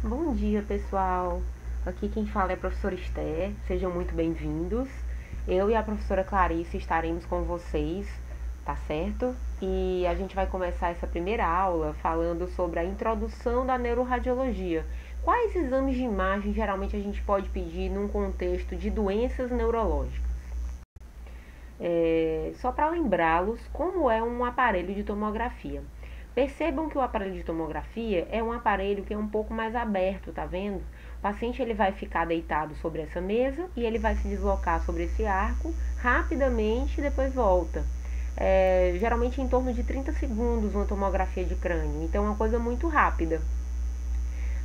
Bom dia, pessoal. Aqui quem fala é a professora Esther. Sejam muito bem-vindos. Eu e a professora Clarice estaremos com vocês, tá certo? E a gente vai começar essa primeira aula falando sobre a introdução da neuroradiologia. Quais exames de imagem geralmente a gente pode pedir num contexto de doenças neurológicas? Só para lembrá-los como é um aparelho de tomografia. Percebam que o aparelho de tomografia é um aparelho que é um pouco mais aberto, tá vendo? O paciente ele vai ficar deitado sobre essa mesa e ele vai se deslocar sobre esse arco rapidamente e depois volta. Geralmente em torno de 30 segundos uma tomografia de crânio, então é uma coisa muito rápida.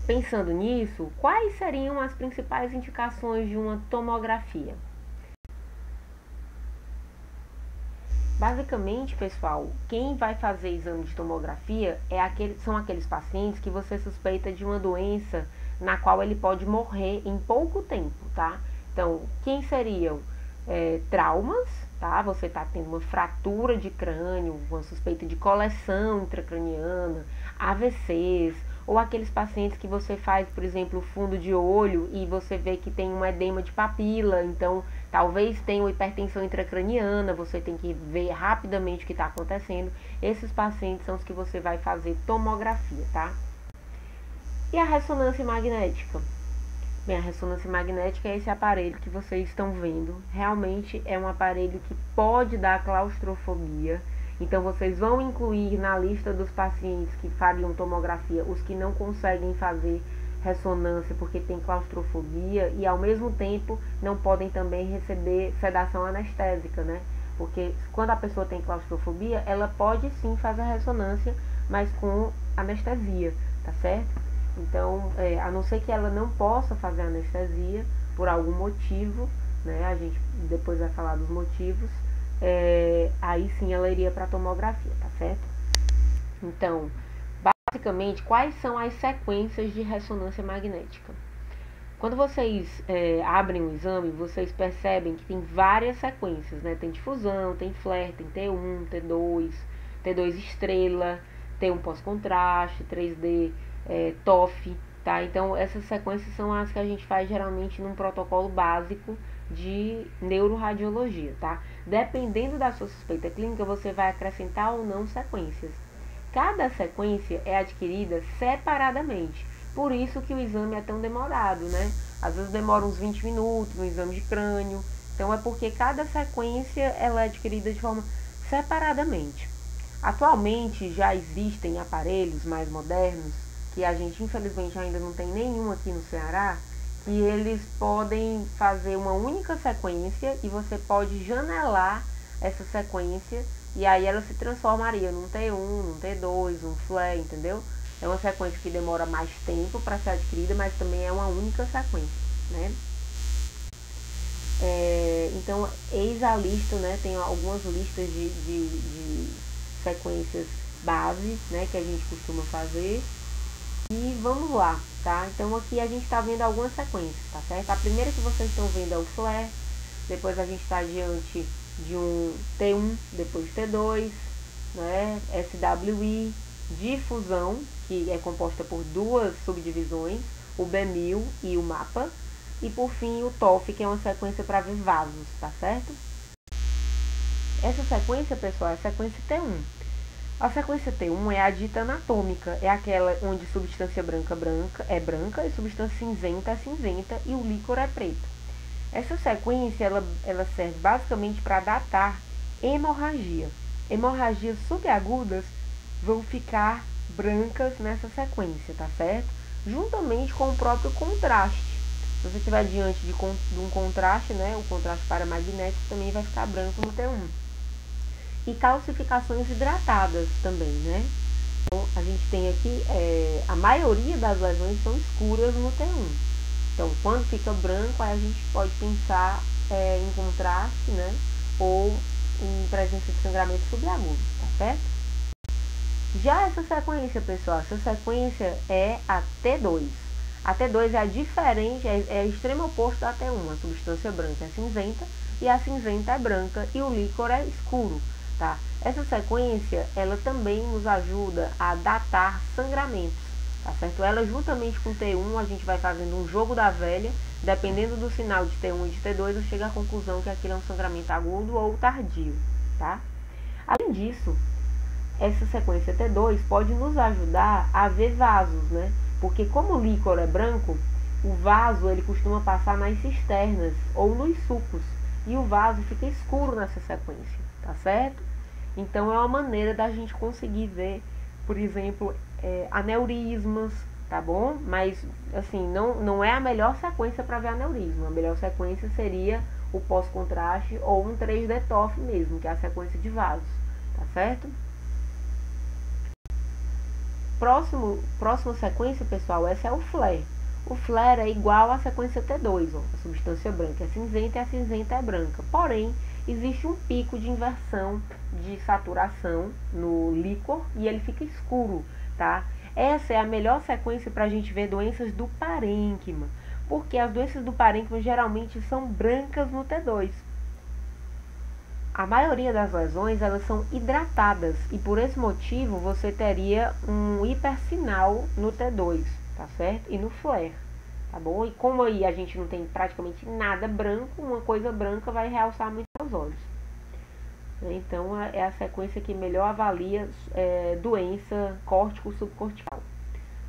Pensando nisso, quais seriam as principais indicações de uma tomografia? Basicamente, pessoal, quem vai fazer exame de tomografia são aqueles pacientes que você suspeita de uma doença na qual ele pode morrer em pouco tempo, tá? Então, quem seriam traumas, tá? Você está tendo uma fratura de crânio, uma suspeita de coleção intracraniana, AVCs, ou aqueles pacientes que você faz, por exemplo, fundo de olho e você vê que tem um edema de papila, então talvez tenha uma hipertensão intracraniana, você tem que ver rapidamente o que está acontecendo. Esses pacientes são os que você vai fazer tomografia, tá? E a ressonância magnética? Bem, a ressonância magnética é esse aparelho que vocês estão vendo. Realmente é um aparelho que pode dar claustrofobia. Então, vocês vão incluir na lista dos pacientes que fariam tomografia os que não conseguem fazer ressonância porque tem claustrofobia e, ao mesmo tempo, não podem também receber sedação anestésica, né? Porque quando a pessoa tem claustrofobia, ela pode sim fazer a ressonância, mas com anestesia, tá certo? Então, a não ser que ela não possa fazer anestesia por algum motivo, né? A gente depois vai falar dos motivos. Aí sim ela iria para tomografia, tá certo? Então, basicamente, quais são as sequências de ressonância magnética? Quando vocês abrem o exame, vocês percebem que tem várias sequências, né? Tem difusão, tem flare, tem T1, T2, T2 estrela, T1 pós-contraste, 3D, TOF, tá? Então, essas sequências são as que a gente faz geralmente num protocolo básico de neuroradiologia, tá? Dependendo da sua suspeita clínica, você vai acrescentar ou não sequências. Cada sequência é adquirida separadamente. Por isso que o exame é tão demorado, né? Às vezes demora uns 20 minutos, um exame de crânio. Então é porque cada sequência ela é adquirida de forma separadamente. Atualmente já existem aparelhos mais modernos, que a gente infelizmente ainda não tem nenhum aqui no Ceará, que eles podem fazer uma única sequência e você pode janelar essa sequência e aí ela se transformaria num T1, num T2, um flare, entendeu? É uma sequência que demora mais tempo para ser adquirida, mas também é uma única sequência, né? Então, eis a lista, né? Tem algumas listas de sequências base, né? Que a gente costuma fazer. E vamos lá, tá? Então, aqui a gente está vendo algumas sequências, tá certo? A primeira que vocês estão vendo é o flare. Depois a gente está diante de um T1, depois T2, né? SWI, difusão, que é composta por duas subdivisões, o B1000 e o MAPA, e por fim o TOF, que é uma sequência para ver vasos, tá certo? Essa sequência, pessoal, é a sequência T1. A sequência T1 é a dita anatômica, é aquela onde substância branca é branca e substância cinzenta é cinzenta e o líquor é preto. Essa sequência ela serve basicamente para datar hemorragia. Hemorragias subagudas vão ficar brancas nessa sequência, tá certo? Juntamente com o próprio contraste. Se você estiver diante de um contraste, né, o contraste paramagnético também vai ficar branco no T1. E calcificações hidratadas também, né? Então, a gente tem aqui, a maioria das lesões são escuras no T1. Então, quando fica branco, aí a gente pode pensar em contraste, né? Ou em presença de sangramento subagudo, tá certo? Já essa sequência, pessoal, essa sequência é a T2. A T2 é a diferente, é o extremo oposto da T1. A substância branca é cinzenta e a cinzenta é branca e o líquor é escuro, tá? Essa sequência, ela também nos ajuda a datar sangramentos. tá certo? Ela juntamente com T1, a gente vai fazendo um jogo da velha, dependendo do sinal de T1 e de T2, eu chego à conclusão que aquilo é um sangramento agudo ou tardio, tá? Além disso, essa sequência T2 pode nos ajudar a ver vasos, né? Porque como o líquor é branco, o vaso ele costuma passar nas cisternas ou nos sucos, e o vaso fica escuro nessa sequência, tá certo? Então é uma maneira da gente conseguir ver, por exemplo, aneurismas, tá bom? Mas assim, não é a melhor sequência para ver aneurisma. A melhor sequência seria o pós-contraste ou um 3D TOF mesmo, que é a sequência de vasos, tá certo? Próxima sequência, pessoal, essa é o flare. O flare é igual à sequência T2, ó, a substância branca é cinzenta e a cinzenta é branca. Porém, existe um pico de inversão de saturação no líquor e ele fica escuro, tá? Essa é a melhor sequência para a gente ver doenças do parênquima, porque as doenças do parênquima geralmente são brancas no T2. A maioria das lesões, elas são hidratadas e por esse motivo você teria um hipersinal no T2, tá certo? E no flare, tá bom? E como aí a gente não tem praticamente nada branco, uma coisa branca vai realçar muito os olhos. Então é a sequência que melhor avalia doença córtico-subcortical,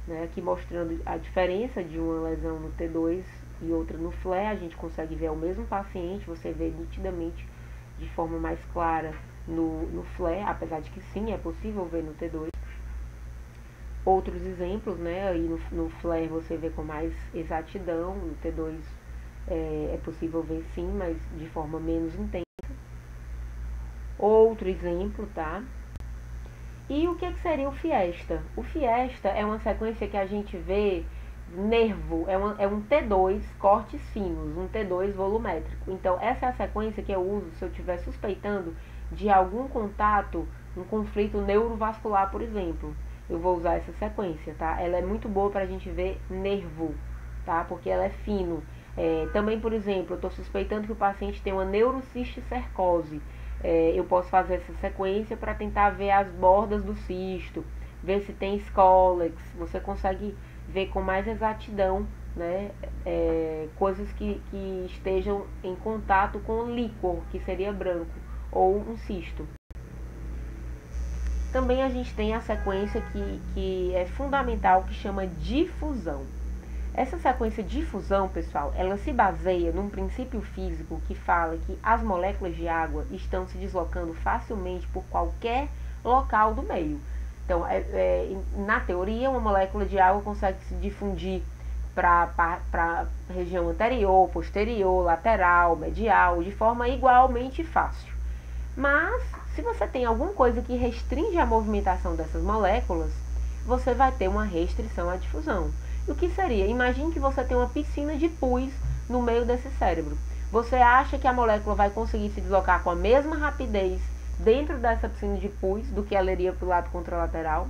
né? Aqui mostrando a diferença de uma lesão no T2 e outra no flare, a gente consegue ver o mesmo paciente, você vê nitidamente de forma mais clara no flare, apesar de que sim, é possível ver no T2. Outros exemplos, né, aí no flare você vê com mais exatidão, no T2 é possível ver sim, mas de forma menos intensa. Outro exemplo, tá? E o que seria o fiesta? O fiesta é uma sequência que a gente vê nervo, é um T2 cortes finos, um T2 volumétrico. Então essa é a sequência que eu uso se eu estiver suspeitando de algum contato, um conflito neurovascular, por exemplo. Eu vou usar essa sequência, tá? Ela é muito boa para a gente ver nervo, tá? Porque ela é fino. Também, por exemplo, eu estou suspeitando que o paciente tem uma neurocisticercose. Eu posso fazer essa sequência para tentar ver as bordas do cisto, ver se tem scolex. Você consegue ver com mais exatidão, né, coisas que estejam em contato com o líquor, que seria branco, ou um cisto. Também a gente tem a sequência que é fundamental, que chama difusão. Essa sequência de difusão, pessoal, ela se baseia num princípio físico que fala que as moléculas de água estão se deslocando facilmente por qualquer local do meio. Então, na teoria, uma molécula de água consegue se difundir para a região anterior, posterior, lateral, medial, de forma igualmente fácil. Mas, se você tem alguma coisa que restringe a movimentação dessas moléculas, você vai ter uma restrição à difusão. E o que seria? Imagine que você tem uma piscina de pus no meio desse cérebro. Você acha que a molécula vai conseguir se deslocar com a mesma rapidez dentro dessa piscina de pus do que ela iria para o lado contralateral?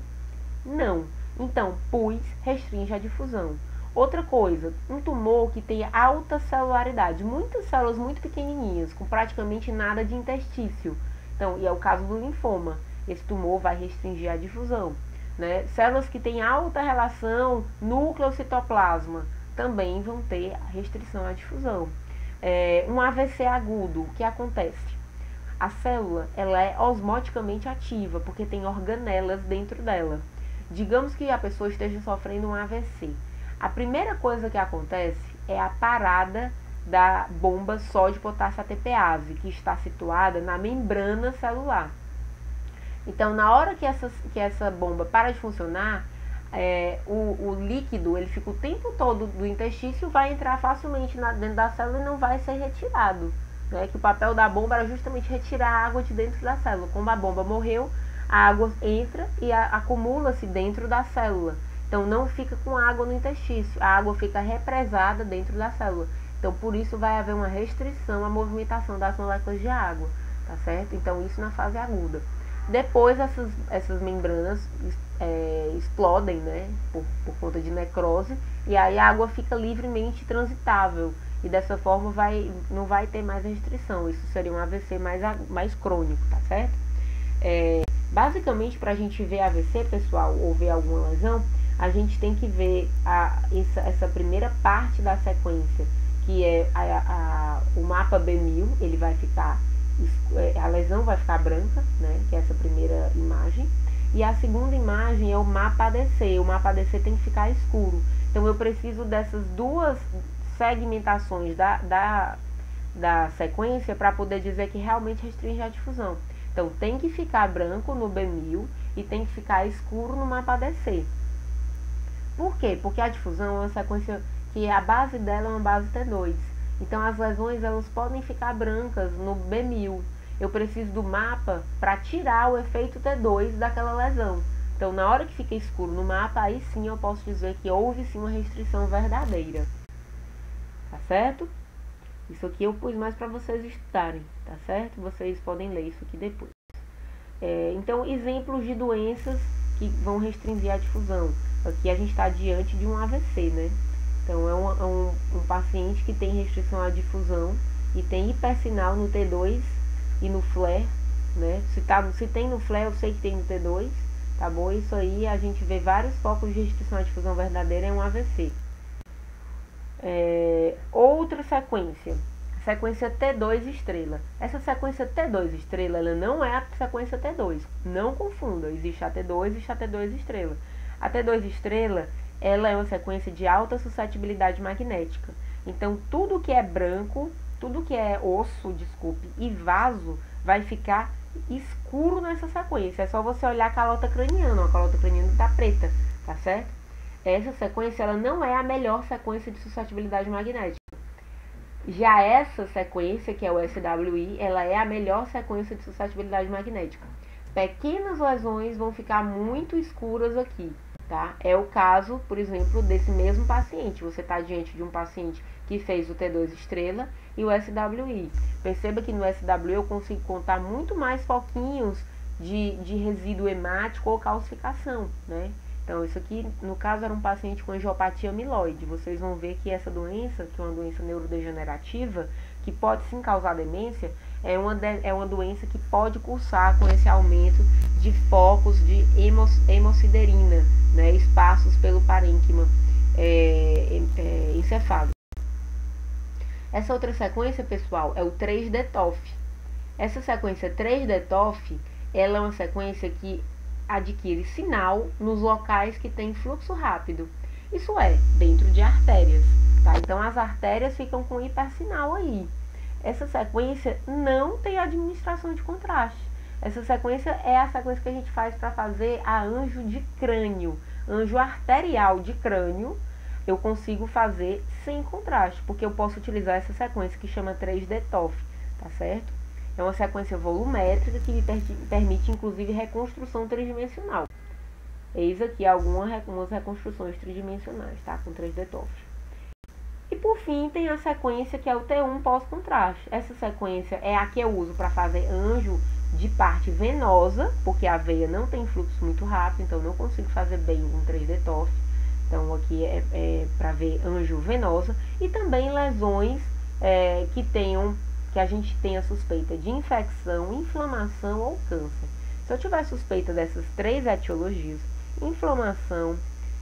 Não. Então, pus restringe a difusão. Outra coisa, um tumor que tem alta celularidade, muitas células muito pequenininhas, com praticamente nada de interstício. Então, e é o caso do linfoma. Esse tumor vai restringir a difusão. Né? Células que têm alta relação núcleo-citoplasma também vão ter restrição à difusão. Um AVC agudo, o que acontece? A célula ela é osmoticamente ativa, porque tem organelas dentro dela. Digamos que a pessoa esteja sofrendo um AVC. A primeira coisa que acontece é a parada da bomba sódio-potássio ATPase, que está situada na membrana celular. Então, na hora que essa bomba para de funcionar, o líquido ele fica o tempo todo do intestino, vai entrar facilmente dentro da célula e não vai ser retirado. Né? Que o papel da bomba era justamente retirar a água de dentro da célula. Como a bomba morreu, a água entra e acumula-se dentro da célula. Então, não fica com água no intestino, a água fica represada dentro da célula. Então, por isso vai haver uma restrição à movimentação das moléculas de água, tá certo? Então, isso na fase aguda. Depois essas membranas explodem, né, por conta de necrose, e aí a água fica livremente transitável, e dessa forma não vai ter mais restrição. Isso seria um AVC mais crônico, tá certo? Basicamente, para a gente ver AVC, pessoal, ou ver alguma lesão, a gente tem que ver essa primeira parte da sequência, que é o mapa B1000, ele vai ficar, a lesão vai ficar branca, né, que é essa primeira imagem. E a segunda imagem é o mapa ADC, o mapa ADC tem que ficar escuro. Então eu preciso dessas duas segmentações da sequência para poder dizer que realmente restringe a difusão. Então tem que ficar branco no B1000 e tem que ficar escuro no mapa ADC. Por quê? Porque a difusão é uma sequência que a base dela é uma base T2. Então as lesões elas podem ficar brancas no B1000. Eu preciso do mapa para tirar o efeito T2 daquela lesão. Então na hora que fica escuro no mapa, aí sim eu posso dizer que houve sim uma restrição verdadeira. Tá certo? Isso aqui eu pus mais para vocês estudarem, tá certo? Vocês podem ler isso aqui depois. Então, exemplos de doenças que vão restringir a difusão. Aqui a gente está diante de um AVC, né? Então, é um paciente que tem restrição à difusão e tem hipersinal no T2 e no flare, né? Se tem no flare, eu sei que tem no T2, tá bom? Isso aí a gente vê vários focos de restrição à difusão verdadeira, é um AVC. Outra sequência T2 estrela. Essa sequência T2 estrela, ela não é a sequência T2. Não confunda, existe a T2 e existe a T2 estrela. A T2 estrela, ela é uma sequência de alta suscetibilidade magnética. Então, tudo que é branco, tudo que é osso, e vaso, vai ficar escuro nessa sequência. É só você olhar a calota craniana, a calota craniana tá preta, tá certo? Essa sequência, ela não é a melhor sequência de suscetibilidade magnética. Já essa sequência, que é o SWI, ela é a melhor sequência de suscetibilidade magnética. Pequenas lesões vão ficar muito escuras aqui, tá? É o caso, por exemplo, desse mesmo paciente. Você está diante de um paciente que fez o T2 estrela e o SWI. Perceba que no SWI eu consigo contar muito mais foquinhos de resíduo hemático ou calcificação, né? Então, isso aqui, no caso, era um paciente com angiopatia amiloide. Vocês vão ver que essa doença, que é uma doença neurodegenerativa, que pode sim causar demência, é uma doença que pode cursar com esse aumento de focos de hemosiderina, né, espaços pelo parênquima encefálico. Essa outra sequência, pessoal, é o 3-DTOF. Essa sequência 3-DTOF, ela é uma sequência que adquire sinal nos locais que tem fluxo rápido. Isso é, dentro de artérias, tá? Então as artérias ficam com hipersinal aí. Essa sequência não tem administração de contraste. Essa sequência é a sequência que a gente faz para fazer a anjo de crânio. Anjo arterial de crânio, eu consigo fazer sem contraste, porque eu posso utilizar essa sequência que chama 3-DTOF, tá certo? É uma sequência volumétrica que me permite, inclusive, reconstrução tridimensional. Eis aqui algumas reconstruções tridimensionais, tá? Com 3-DTOF. E, por fim, tem a sequência que é o T1 pós-contraste. Essa sequência é a que eu uso para fazer anjo de parte venosa, porque a veia não tem fluxo muito rápido, então não consigo fazer bem com 3-DTOF. Então, aqui é para ver anjo venosa. E também lesões que a gente tenha suspeita de infecção, inflamação ou câncer. Se eu tiver suspeita dessas três etiologias, inflamação,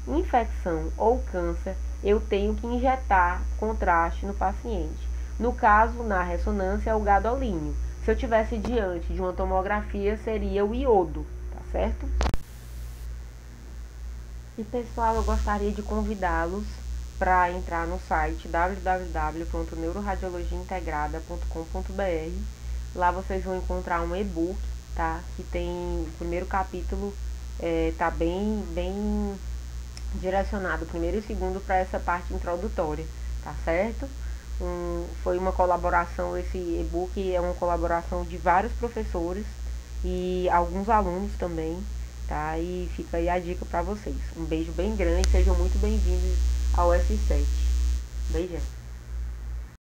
infecção ou câncer, eu tenho que injetar contraste no paciente. No caso, na ressonância, é o gadolínio. Se eu tivesse diante de uma tomografia, seria o iodo, tá certo? E pessoal, eu gostaria de convidá-los para entrar no site www.neuroradiologiaintegrada.com.br. Lá vocês vão encontrar um e-book, tá? Que tem o primeiro capítulo, tá bem direcionado, o primeiro e o segundo, para essa parte introdutória, tá certo? Foi uma colaboração, esse e-book é uma colaboração de vários professores e alguns alunos também, tá? E fica aí a dica para vocês. Um beijo bem grande, sejam muito bem-vindos ao S7. Beijão.